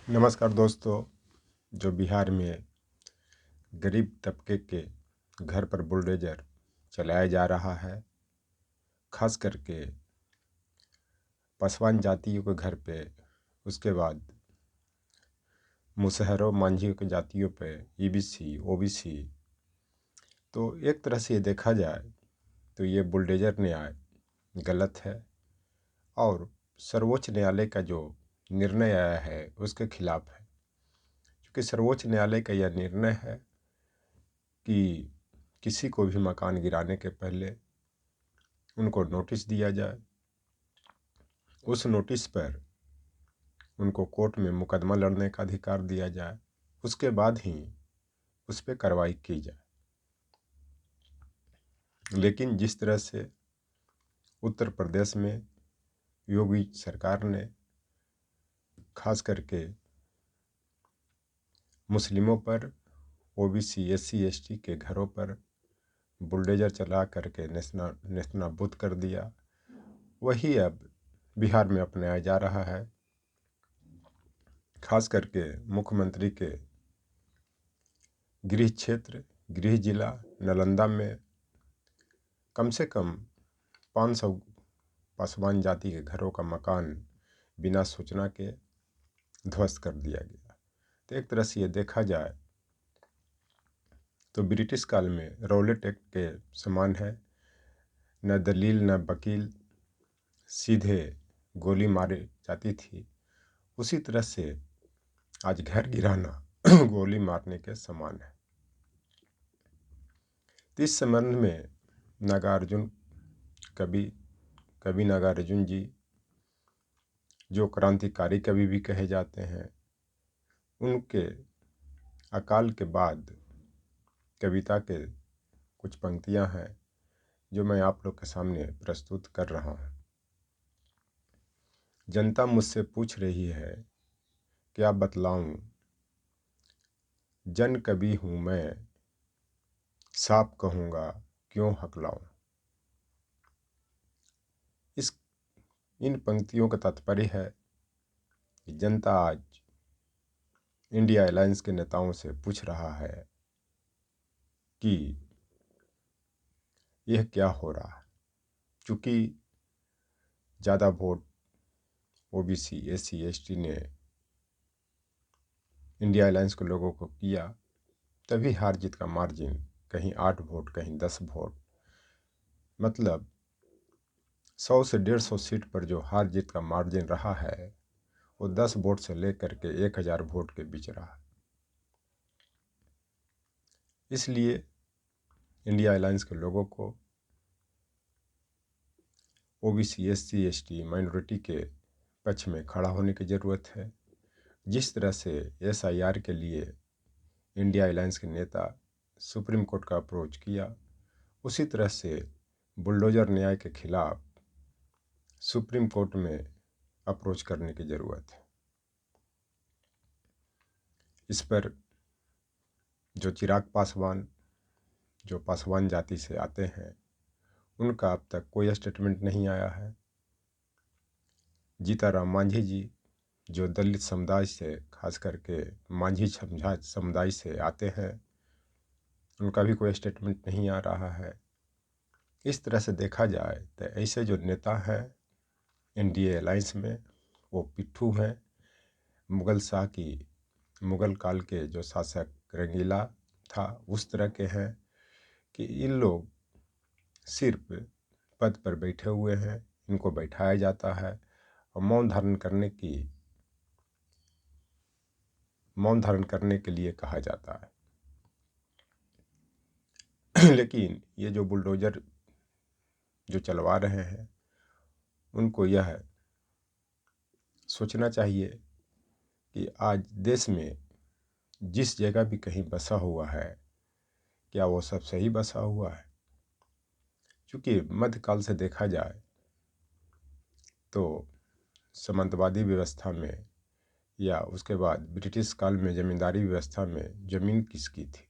नमस्कार दोस्तों। जो बिहार में गरीब तबके के घर पर बुलडोजर चलाया जा रहा है, खास करके पासवान जातियों के घर पे, उसके बाद मुसहरों मांझियों के जातियों पे, ईबीसी ओबीसी, तो एक तरह से ये देखा जाए तो ये बुलडोजर न्याय गलत है और सर्वोच्च न्यायालय का जो निर्णय आया है उसके खिलाफ है। क्योंकि सर्वोच्च न्यायालय का यह निर्णय है कि किसी को भी मकान गिराने के पहले उनको नोटिस दिया जाए, उस नोटिस पर उनको कोर्ट में मुकदमा लड़ने का अधिकार दिया जाए, उसके बाद ही उस पर कार्रवाई की जाए। लेकिन जिस तरह से उत्तर प्रदेश में योगी सरकार ने खास करके मुस्लिमों पर, ओबीसी एससी एसटी के घरों पर बुलडोजर चला करके नेस्तनाबूद कर दिया, वही अब बिहार में अपनाया जा रहा है। खास करके मुख्यमंत्री के गृह क्षेत्र, गृह जिला नालंदा में कम से कम 500 पासवान जाति के घरों का मकान बिना सूचना के ध्वस्त कर दिया गया। तो एक तरह से ये देखा जाए तो ब्रिटिश काल में रौलेट एक्ट के समान है। न दलील न वकील, सीधे गोली मारी जाती थी। उसी तरह से आज घर गिराना गोली मारने के समान है। तो इस संबंध में नागार्जुन कवि नागार्जुन जी, जो क्रांतिकारी कवि भी कहे जाते हैं, उनके अकाल के बाद कविता के कुछ पंक्तियां हैं जो मैं आप लोग के सामने प्रस्तुत कर रहा हूं। जनता मुझसे पूछ रही है, क्या बतलाऊं, जन कवि हूं मैं, साफ कहूंगा क्यों हकलाऊं। इन पंक्तियों का तात्पर्य है कि जनता आज इंडिया अलायंस के नेताओं से पूछ रहा है कि यह क्या हो रहा है। चूँकि ज़्यादा वोट ओबीसी एससी एसटी ने इंडिया अलायंस के लोगों को किया, तभी हार जीत का मार्जिन कहीं 8 वोट कहीं 10 वोट, मतलब 100 से 150 सीट पर जो हार जीत का मार्जिन रहा है वो 10 वोट से लेकर के 1000 वोट के बीच रहा। इसलिए इंडिया अलायंस के लोगों को ओबीसी एससी एसटी माइनॉरिटी के पक्ष में खड़ा होने की ज़रूरत है। जिस तरह से एसआईआर के लिए इंडिया अलायंस के नेता सुप्रीम कोर्ट का अप्रोच किया, उसी तरह से बुलडोजर न्याय के खिलाफ सुप्रीम कोर्ट में अप्रोच करने की ज़रूरत है। इस पर जो चिराग पासवान, जो पासवान जाति से आते हैं, उनका अब तक कोई स्टेटमेंट नहीं आया है। जीताराम मांझी जी, जो दलित समुदाय से, खास करके मांझी समुदाय से आते हैं, उनका भी कोई स्टेटमेंट नहीं आ रहा है। इस तरह से देखा जाए तो ऐसे जो नेता हैं एनडीए अलायंस में, वो पिट्ठू हैं। मुगल काल के जो शासक रंगीला था, उस तरह के हैं कि इन लोग सिर्फ पद पर बैठे हुए हैं, इनको बैठाया जाता है और मौन धारण करने के लिए कहा जाता है। लेकिन ये जो बुलडोजर जो चलवा रहे हैं, उनको यह सोचना चाहिए कि आज देश में जिस जगह भी कहीं बसा हुआ है, क्या वो सब सही बसा हुआ है। क्योंकि मध्यकाल से देखा जाए तो सामंतवादी व्यवस्था में या उसके बाद ब्रिटिश काल में जमींदारी व्यवस्था में ज़मीन किसकी थी।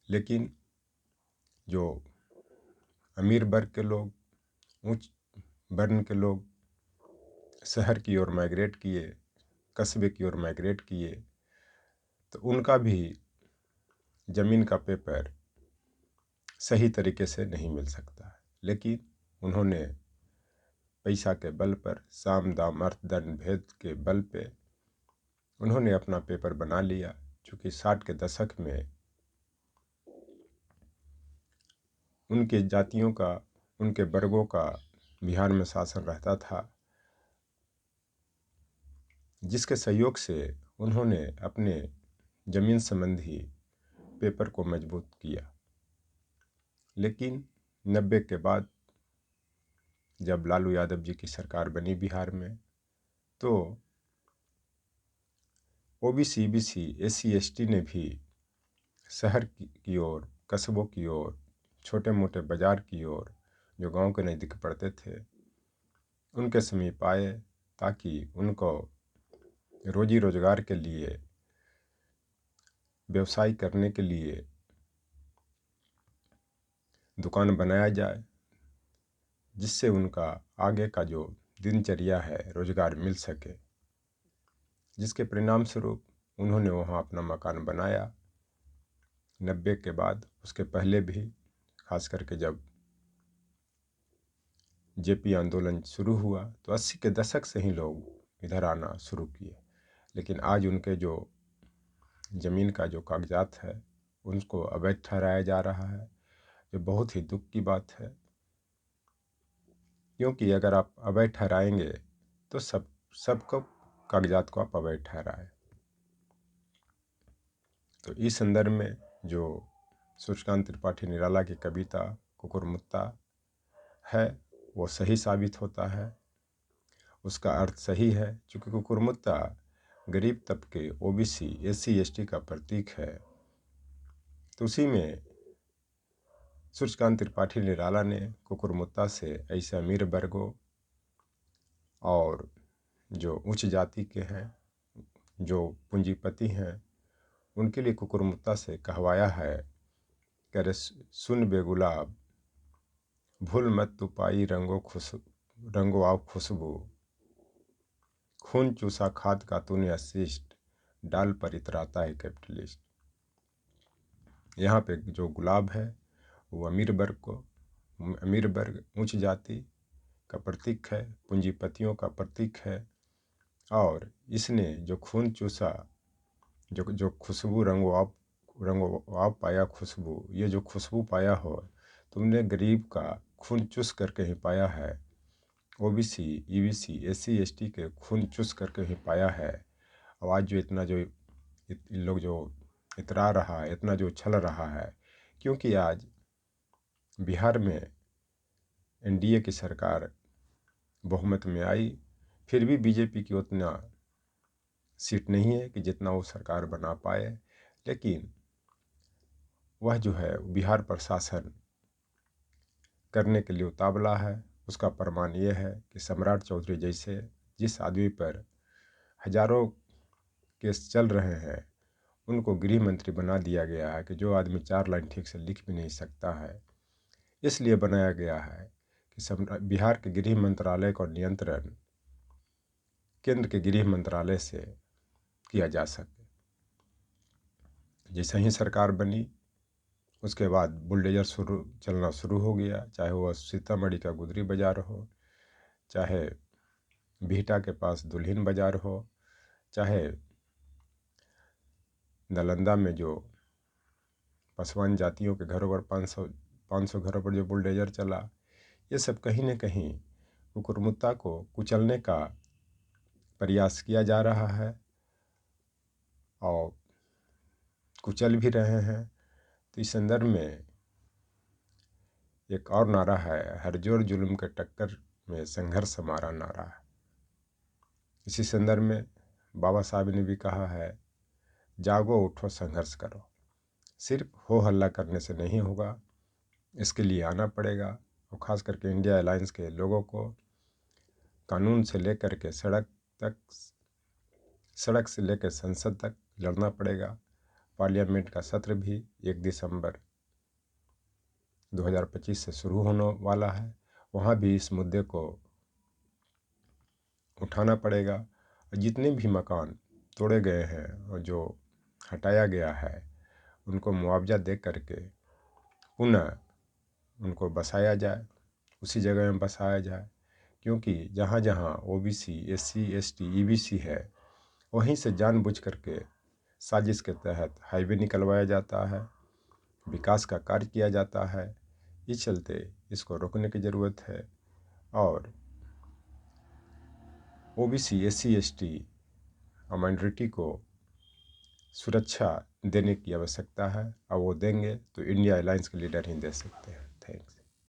लेकिन जो अमीर वर्ग के लोग, उच्च वर्ण के लोग, शहर की ओर माइग्रेट किए, कस्बे की ओर माइग्रेट किए, तो उनका भी ज़मीन का पेपर सही तरीके से नहीं मिल सकता है। लेकिन उन्होंने पैसा के बल पर, साम दाम अर्थ दंड भेद के बल पे उन्होंने अपना पेपर बना लिया। चूँकि 60 के दशक में उनके जातियों का, उनके वर्गों का बिहार में शासन रहता था, जिसके सहयोग से उन्होंने अपने ज़मीन संबंधी पेपर को मजबूत किया। लेकिन 90 के बाद जब लालू यादव जी की सरकार बनी बिहार में, तो ओबीसी, ईबीसी, एससी, एसटी ने भी शहर की ओर, कस्बों की ओर, छोटे मोटे बाज़ार की ओर, जो गांव के नज़दीक पड़ते थे, उनके समीप आए, ताकि उनको रोजी रोजगार के लिए, व्यवसाय करने के लिए दुकान बनाया जाए, जिससे उनका आगे का जो दिनचर्या है, रोजगार मिल सके। जिसके परिणाम स्वरूप उन्होंने वहाँ अपना मकान बनाया। 90 के बाद, उसके पहले भी, खास करके जब जेपी आंदोलन शुरू हुआ, तो 80 के दशक से ही लोग इधर आना शुरू किए। लेकिन आज उनके जो ज़मीन का जो कागजात है, उनको अवैध ठहराया जा रहा है, जो बहुत ही दुख की बात है। क्योंकि अगर आप अवैध ठहराएंगे तो सबको कागजात को आप अवैध ठहराए। तो इस संदर्भ में जो सूर्यकांत त्रिपाठी निराला की कविता कुकुरमुत्ता है, वो सही साबित होता है, उसका अर्थ सही है। चूँकि कुकुरमुत्ता गरीब तबके, ओबीसी, एससी, एसटी का प्रतीक है, तो उसी में सूर्यकांत त्रिपाठी निराला ने कुकुरमुत्ता से ऐसे अमीर वर्गों और जो उच्च जाति के हैं, जो पूंजीपति हैं, उनके लिए कुकुरमुत्ता से कहवाया है कि अरे सुन बेगुलाब, भूल मत तू पाई रंगो आप खुशबू, खून चूसा खाद का तूने अशिष्ट, डाल पर इतराता है कैपिटलिस्ट। यहाँ पे जो गुलाब है वो अमीर वर्ग, उच्च जाति का प्रतीक है, पूंजीपतियों का प्रतीक है। और इसने जो खून चूसा, जो खुशबू, रंगो आप पाया खुशबू, ये जो खुशबू पाया हो, तुमने गरीब का खून चूस करके ही पाया है। ओबीसी, ईबीसी, एससी, एसटी के खून चूस करके ही पाया है। और आज जो इतना जो इन लोग जो इतरा रहा है, इतना जो छल रहा है, क्योंकि आज बिहार में एनडीए की सरकार बहुमत में आई, फिर भी बीजेपी की उतना सीट नहीं है कि जितना वो सरकार बना पाए। लेकिन वह जो है बिहार प्रशासन करने के लिए उतावला है। उसका प्रमाण ये है कि सम्राट चौधरी जैसे जिस आदमी पर हजारों केस चल रहे हैं, उनको गृह मंत्री बना दिया गया है, कि जो आदमी 4 लाइन ठीक से लिख भी नहीं सकता है। इसलिए बनाया गया है कि बिहार के गृह मंत्रालय का नियंत्रण केंद्र के गृह मंत्रालय से किया जा सके। जैसे ही सरकार बनी, उसके बाद बुलडोजर चलना शुरू हो गया, चाहे वह सीतामढ़ी का गुदरी बाजार हो, चाहे बिहटा के पास दुल्हिन बाजार हो, चाहे नालंदा में जो पासवान जातियों के घरों पर 500 घरों पर जो बुलडोजर चला, ये सब कहीं न कहीं कुकुरमुत्ता को कुचलने का प्रयास किया जा रहा है और कुचल भी रहे हैं। तो इस संदर्भ में एक और नारा है, हर जोर जुल्म के टक्कर में संघर्ष हमारा नारा है। इसी संदर्भ में बाबा साहब ने भी कहा है, जागो उठो संघर्ष करो। सिर्फ हो हल्ला करने से नहीं होगा, इसके लिए आना पड़ेगा। और ख़ास करके इंडिया अलायंस के लोगों को कानून से लेकर के सड़क से लेकर संसद तक लड़ना पड़ेगा। पार्लियामेंट का सत्र भी 1 दिसंबर 2025 से शुरू होने वाला है। वहाँ भी इस मुद्दे को उठाना पड़ेगा। और जितने भी मकान तोड़े गए हैं और जो हटाया गया है उनको मुआवजा दे करके पुनः उनको बसाया जाए, उसी जगह में बसाया जाए। क्योंकि जहाँ जहाँ ओबीसी, एससी, एसटी, ईबीसी है वहीं से जानबूझ करके साजिश के तहत हाईवे निकलवाया जाता है, विकास का कार्य किया जाता है। इस चलते इसको रोकने की ज़रूरत है और ओबीसी, एससी, एसटी माइनॉरिटी को सुरक्षा देने की आवश्यकता है और वो देंगे तो इंडिया अलायंस के लीडर ही दे सकते हैं। थैंक्स।